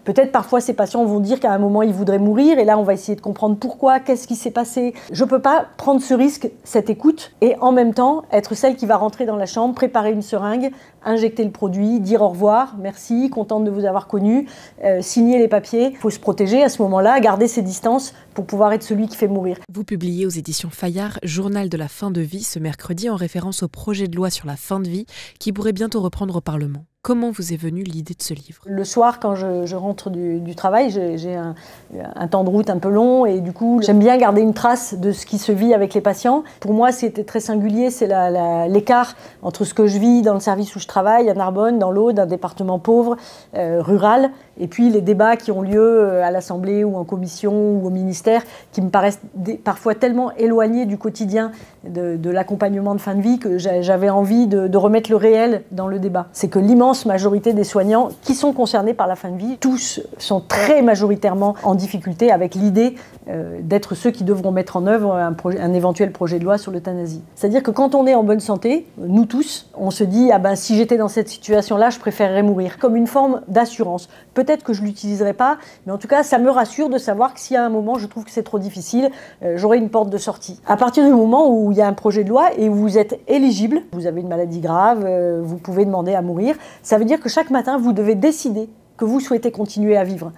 Peut-être parfois ces patients vont dire qu'à un moment ils voudraient mourir et là on va essayer de comprendre pourquoi, qu'est-ce qui s'est passé. Je ne peux pas prendre ce risque, cette écoute, et en même temps être celle qui va rentrer dans la chambre, préparer une seringue, injecter le produit, dire au revoir, merci, contente de vous avoir connu, signer les papiers. Il faut se protéger à ce moment-là, garder ses distances pour pouvoir être celui qui fait mourir. Vous publiez aux éditions Fayard Journal de la fin de vie ce mercredi en référence au projet de loi sur la fin de vie qui pourrait bientôt reprendre au Parlement. Comment vous est venue l'idée de ce livre? Le soir, quand je rentre du travail, j'ai un temps de route un peu long et du coup, j'aime bien garder une trace de ce qui se vit avec les patients. Pour moi, c'était très singulier, c'est l'écart entre ce que je vis dans le service où je travaille, à Narbonne, dans l'Aude, un département pauvre, rural, et puis les débats qui ont lieu à l'Assemblée ou en commission ou au ministère, qui me paraissent parfois tellement éloignés du quotidien de l'accompagnement de fin de vie que j'avais envie de remettre le réel dans le débat. C'est que l'immense majorité des soignants qui sont concernés par la fin de vie, tous sont très majoritairement en difficulté avec l'idée d'être ceux qui devront mettre en œuvre un éventuel projet de loi sur l'euthanasie. C'est-à-dire que quand on est en bonne santé, nous tous, on se dit « Ah ben, si j'étais dans cette situation-là, je préférerais mourir », comme une forme d'assurance. Peut-être que je ne l'utiliserai pas, mais en tout cas, ça me rassure de savoir que si à un moment, je trouve que c'est trop difficile, j'aurai une porte de sortie. À partir du moment où il y a un projet de loi et où vous êtes éligible, vous avez une maladie grave, vous pouvez demander à mourir, ça veut dire que chaque matin, vous devez décider que vous souhaitez continuer à vivre.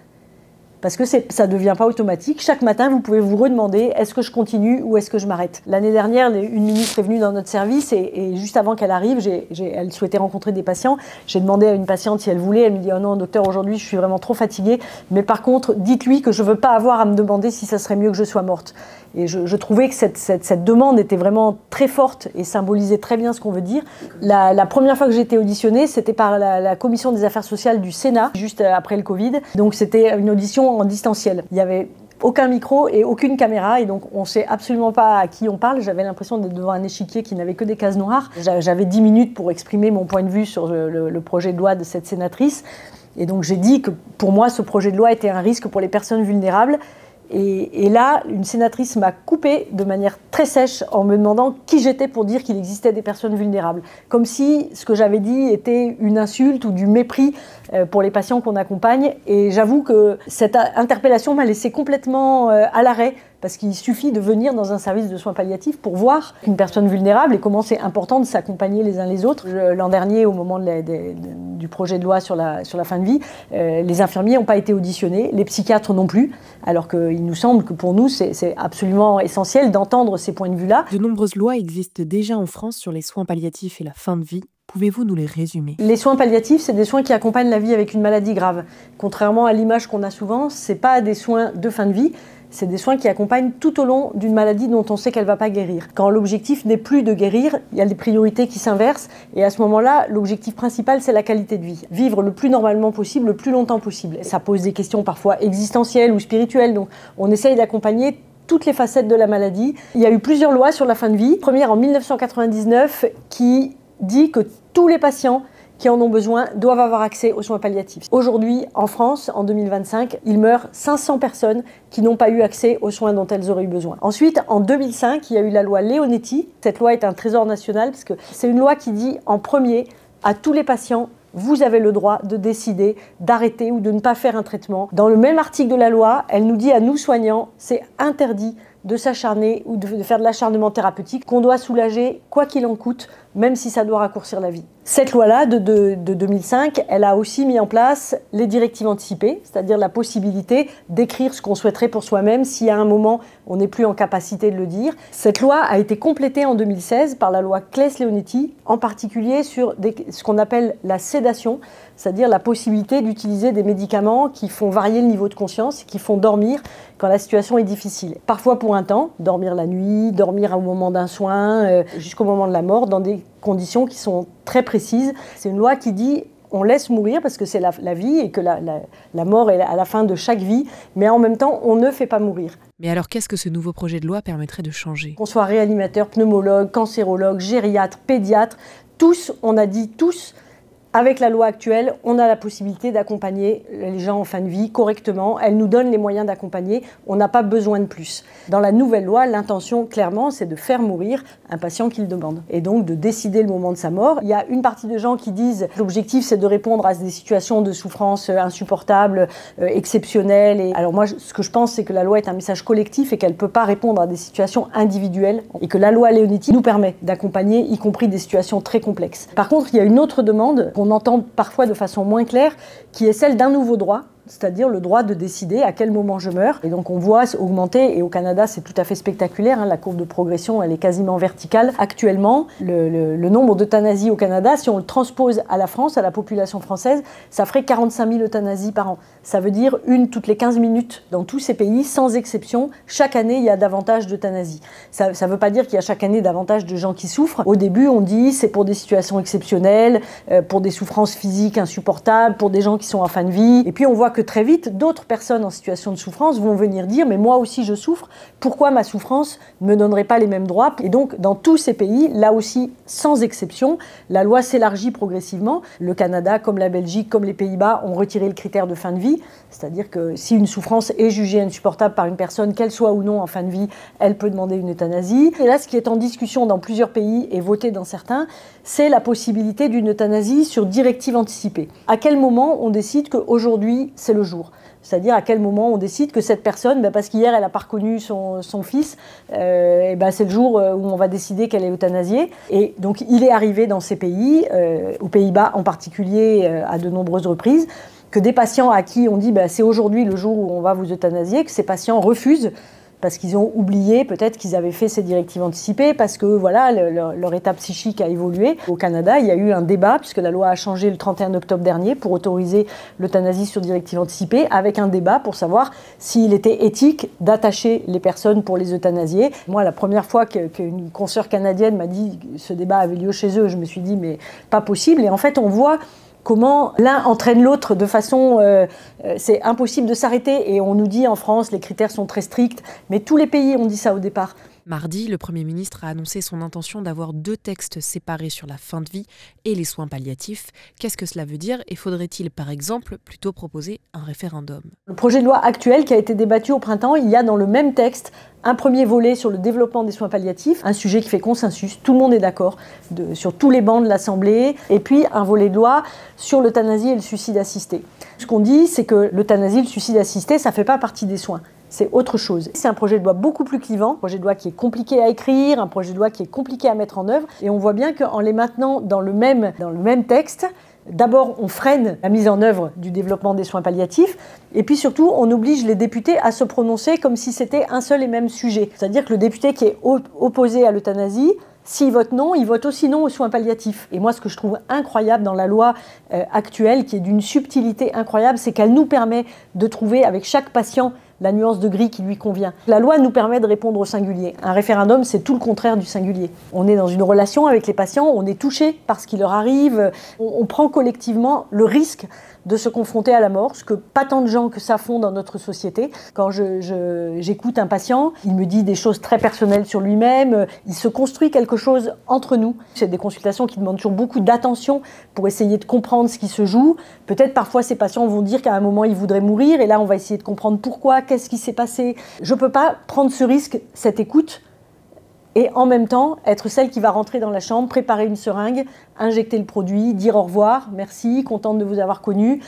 Parce que ça ne devient pas automatique. Chaque matin, vous pouvez vous redemander est-ce que je continue ou est-ce que je m'arrête. L'année dernière, une ministre est venue dans notre service et juste avant qu'elle arrive, elle souhaitait rencontrer des patients. J'ai demandé à une patiente si elle voulait. Elle me dit « Oh non, docteur, aujourd'hui, je suis vraiment trop fatiguée. Mais par contre, dites-lui que je ne veux pas avoir à me demander si ça serait mieux que je sois morte. » Et je trouvais que cette demande était vraiment très forte et symbolisait très bien ce qu'on veut dire. La première fois que j'ai été auditionnée, c'était par la Commission des affaires sociales du Sénat, juste après le Covid. Donc c'était une audition en distanciel. Il y avait aucun micro et aucune caméra et donc on ne sait absolument pas à qui on parle. J'avais l'impression d'être devant un échiquier qui n'avait que des cases noires. J'avais 10 minutes pour exprimer mon point de vue sur le projet de loi de cette sénatrice. Et donc j'ai dit que pour moi, ce projet de loi était un risque pour les personnes vulnérables. Et là, une sénatrice m'a coupé de manière très sèche en me demandant qui j'étais pour dire qu'il existait des personnes vulnérables. Comme si ce que j'avais dit était une insulte ou du mépris pour les patients qu'on accompagne. Et j'avoue que cette interpellation m'a laissé complètement à l'arrêt parce qu'il suffit de venir dans un service de soins palliatifs pour voir une personne vulnérable et comment c'est important de s'accompagner les uns les autres. L'an dernier, au moment du projet de loi sur la fin de vie, les infirmiers n'ont pas été auditionnés, les psychiatres non plus, alors qu'il nous semble que pour nous, c'est absolument essentiel d'entendre ces points de vue-là. De nombreuses lois existent déjà en France sur les soins palliatifs et la fin de vie. Pouvez-vous nous les résumer? Les soins palliatifs, c'est des soins qui accompagnent la vie avec une maladie grave. Contrairement à l'image qu'on a souvent, ce n'est pas des soins de fin de vie, c'est des soins qui accompagnent tout au long d'une maladie dont on sait qu'elle ne va pas guérir. Quand l'objectif n'est plus de guérir, il y a des priorités qui s'inversent et à ce moment-là, l'objectif principal, c'est la qualité de vie. Vivre le plus normalement possible, le plus longtemps possible. Ça pose des questions parfois existentielles ou spirituelles, donc on essaye d'accompagner toutes les facettes de la maladie. Il y a eu plusieurs lois sur la fin de vie. Première en 1999 qui dit que tous les patients qui en ont besoin doivent avoir accès aux soins palliatifs. Aujourd'hui, en France, en 2025, il meurt 500 personnes qui n'ont pas eu accès aux soins dont elles auraient eu besoin. Ensuite, en 2005, il y a eu la loi Leonetti. Cette loi est un trésor national parce que c'est une loi qui dit en premier à tous les patients vous avez le droit de décider d'arrêter ou de ne pas faire un traitement. Dans le même article de la loi, elle nous dit à nous soignants, c'est interdit de s'acharner ou de faire de l'acharnement thérapeutique, qu'on doit soulager quoi qu'il en coûte, même si ça doit raccourcir la vie. Cette loi-là de 2005, elle a aussi mis en place les directives anticipées, c'est-à-dire la possibilité d'écrire ce qu'on souhaiterait pour soi-même si à un moment on n'est plus en capacité de le dire. Cette loi a été complétée en 2016 par la loi Claes-Leonetti, en particulier sur ce qu'on appelle la sédation, c'est-à-dire la possibilité d'utiliser des médicaments qui font varier le niveau de conscience, qui font dormir quand la situation est difficile. Parfois pour un temps, dormir la nuit, dormir au moment d'un soin, jusqu'au moment de la mort, dans des conditions qui sont très précises. C'est une loi qui dit on laisse mourir parce que c'est la vie et que la mort est à la fin de chaque vie, mais en même temps, on ne fait pas mourir. Mais alors, qu'est-ce que ce nouveau projet de loi permettrait de changer? Qu'on soit réanimateur, pneumologue, cancérologue, gériatre, pédiatre, tous, on a dit tous, Avec la loi actuelle, on a la possibilité d'accompagner les gens en fin de vie correctement. Elle nous donne les moyens d'accompagner. On n'a pas besoin de plus. Dans la nouvelle loi, l'intention, clairement, c'est de faire mourir un patient qui le demande. Et donc de décider le moment de sa mort. Il y a une partie de gens qui disent que l'objectif, c'est de répondre à des situations de souffrance insupportables, exceptionnelles. Et alors moi, ce que je pense, c'est que la loi est un message collectif et qu'elle ne peut pas répondre à des situations individuelles. Et que la loi Leonetti nous permet d'accompagner, y compris des situations très complexes. Par contre, il y a une autre demande qu'on entend parfois de façon moins claire, qui est celle d'un nouveau droit, c'est-à-dire le droit de décider à quel moment je meurs. Et donc on voit augmenter, et au Canada c'est tout à fait spectaculaire, hein, la courbe de progression elle est quasiment verticale. Actuellement, le nombre d'euthanasies au Canada, si on le transpose à la France, à la population française, ça ferait 45 000 euthanasies par an. Ça veut dire une toutes les 15 minutes dans tous ces pays, sans exception. Chaque année, il y a davantage d'euthanasies. Ça ne veut pas dire qu'il y a chaque année davantage de gens qui souffrent. Au début, on dit c'est pour des situations exceptionnelles, pour des souffrances physiques insupportables, pour des gens qui sont en fin de vie. Et puis on voit que très vite, d'autres personnes en situation de souffrance vont venir dire « mais moi aussi je souffre, pourquoi ma souffrance ne me donnerait pas les mêmes droits ?» Et donc, dans tous ces pays, là aussi, sans exception, la loi s'élargit progressivement. Le Canada, comme la Belgique, comme les Pays-Bas, ont retiré le critère de fin de vie. C'est-à-dire que si une souffrance est jugée insupportable par une personne, qu'elle soit ou non en fin de vie, elle peut demander une euthanasie. Et là, ce qui est en discussion dans plusieurs pays et voté dans certains, c'est la possibilité d'une euthanasie sur directive anticipée. À quel moment on décide qu'aujourd'hui, c'est le jour? C'est-à-dire à quel moment on décide que cette personne, parce qu'hier elle n'a pas reconnu son fils, c'est le jour où on va décider qu'elle est euthanasiée. Et donc il est arrivé dans ces pays, aux Pays-Bas en particulier à de nombreuses reprises, que des patients à qui on dit c'est aujourd'hui le jour où on va vous euthanasier, que ces patients refusent parce qu'ils ont oublié peut-être qu'ils avaient fait ces directives anticipées, parce que voilà, leur état psychique a évolué. Au Canada, il y a eu un débat, puisque la loi a changé le 31 octobre dernier pour autoriser l'euthanasie sur directive anticipée, avec un débat pour savoir s'il était éthique d'attacher les personnes pour les euthanasier. Moi, la première fois qu'une consoeur canadienne m'a dit que ce débat avait lieu chez eux, je me suis dit mais pas possible. Et en fait, on voit comment l'un entraîne l'autre de façon... c'est impossible de s'arrêter. Et on nous dit en France, les critères sont très stricts. Mais tous les pays ont dit ça au départ. Mardi, le Premier ministre a annoncé son intention d'avoir 2 textes séparés sur la fin de vie et les soins palliatifs. Qu'est-ce que cela veut dire et faudrait-il, par exemple, plutôt proposer un référendum? Le projet de loi actuel qui a été débattu au printemps, il y a dans le même texte un premier volet sur le développement des soins palliatifs, un sujet qui fait consensus, tout le monde est d'accord sur tous les bancs de l'Assemblée, et puis un volet de loi sur l'euthanasie et le suicide assisté. Ce qu'on dit, c'est que l'euthanasie et le suicide assisté, ça ne fait pas partie des soins. C'est autre chose. C'est un projet de loi beaucoup plus clivant, un projet de loi qui est compliqué à écrire, un projet de loi qui est compliqué à mettre en œuvre. Et on voit bien qu'en les maintenant dans le même texte, d'abord on freine la mise en œuvre du développement des soins palliatifs, et puis surtout on oblige les députés à se prononcer comme si c'était un seul et même sujet. C'est-à-dire que le député qui est opposé à l'euthanasie, s'il vote non, il vote aussi non aux soins palliatifs. Et moi, ce que je trouve incroyable dans la loi actuelle, qui est d'une subtilité incroyable, c'est qu'elle nous permet de trouver avec chaque patient la nuance de gris qui lui convient. La loi nous permet de répondre au singulier. Un référendum, c'est tout le contraire du singulier. On est dans une relation avec les patients, on est touché par ce qui leur arrive, on prend collectivement le risque de se confronter à la mort, ce que pas tant de gens que ça font dans notre société. Quand j'écoute un patient, il me dit des choses très personnelles sur lui-même, il se construit quelque chose entre nous. C'est des consultations qui demandent toujours beaucoup d'attention pour essayer de comprendre ce qui se joue. Peut-être parfois ces patients vont dire qu'à un moment ils voudraient mourir, et là on va essayer de comprendre pourquoi, qu'est-ce qui s'est passé. Je ne peux pas prendre ce risque, cette écoute, et en même temps être celle qui va rentrer dans la chambre, préparer une seringue, injecter le produit, dire au revoir, merci, contente de vous avoir connu,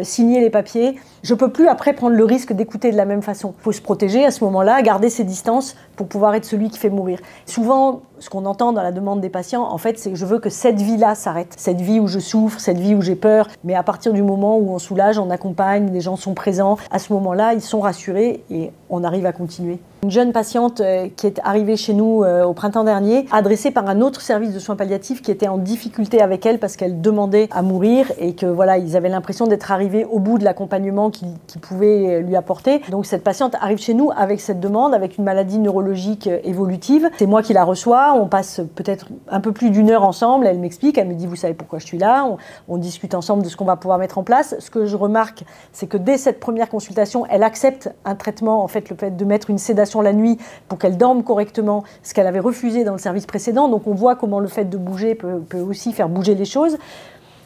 signer les papiers. Je ne peux plus après prendre le risque d'écouter de la même façon. Il faut se protéger à ce moment-là, garder ses distances pour pouvoir être celui qui fait mourir. Souvent, ce qu'on entend dans la demande des patients, en fait, c'est que je veux que cette vie-là s'arrête. Cette vie où je souffre, cette vie où j'ai peur. Mais à partir du moment où on soulage, on accompagne, les gens sont présents, à ce moment-là, ils sont rassurés et on arrive à continuer. Une jeune patiente qui est arrivée chez nous au printemps dernier, adressée par un autre service de soins palliatifs qui était en difficulté avec elle parce qu'elle demandait à mourir et que voilà, ils avaient l'impression d'être arrivés au bout de l'accompagnement qu'ils pouvaient lui apporter. Donc cette patiente arrive chez nous avec cette demande, avec une maladie neurologique évolutive. C'est moi qui la reçois, on passe peut-être un peu plus d'1 heure ensemble, elle m'explique, elle me dit vous savez pourquoi je suis là, on discute ensemble de ce qu'on va pouvoir mettre en place. Ce que je remarque, c'est que dès cette première consultation, elle accepte un traitement, en fait le fait de mettre une sédation la nuit pour qu'elle dorme correctement, ce qu'elle avait refusé dans le service précédent. Donc on voit comment le fait de bouger peut aussi faire bouger les choses.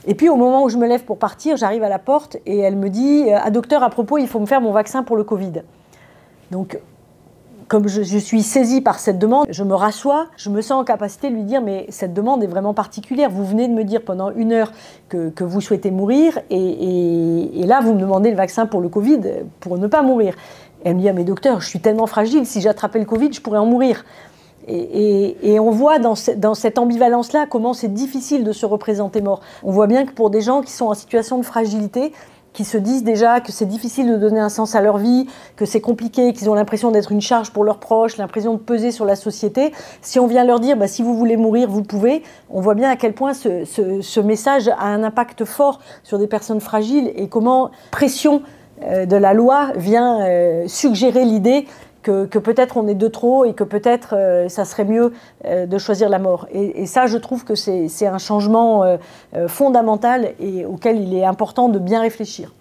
Et puis au moment où je me lève pour partir, j'arrive à la porte et elle me dit « Ah docteur, à propos, il faut me faire mon vaccin pour le Covid ». Donc, comme je suis saisie par cette demande, je me rassois, je me sens en capacité de lui dire « Mais cette demande est vraiment particulière. Vous venez de me dire pendant 1 heure que vous souhaitez mourir et là, vous me demandez le vaccin pour le Covid pour ne pas mourir. » Et elle me dit « Ah mais docteur, je suis tellement fragile, si j'attrapais le Covid, je pourrais en mourir. » Et on voit dans cette ambivalence-là comment c'est difficile de se représenter mort. On voit bien que pour des gens qui sont en situation de fragilité, qui se disent déjà que c'est difficile de donner un sens à leur vie, que c'est compliqué, qu'ils ont l'impression d'être une charge pour leurs proches, l'impression de peser sur la société, si on vient leur dire si vous voulez mourir, vous pouvez, on voit bien à quel point ce message a un impact fort sur des personnes fragiles et comment pression de la loi vient suggérer l'idée que peut-être on est de trop et que peut-être ça serait mieux de choisir la mort. Et ça, je trouve que c'est un changement fondamental et auquel il est important de bien réfléchir.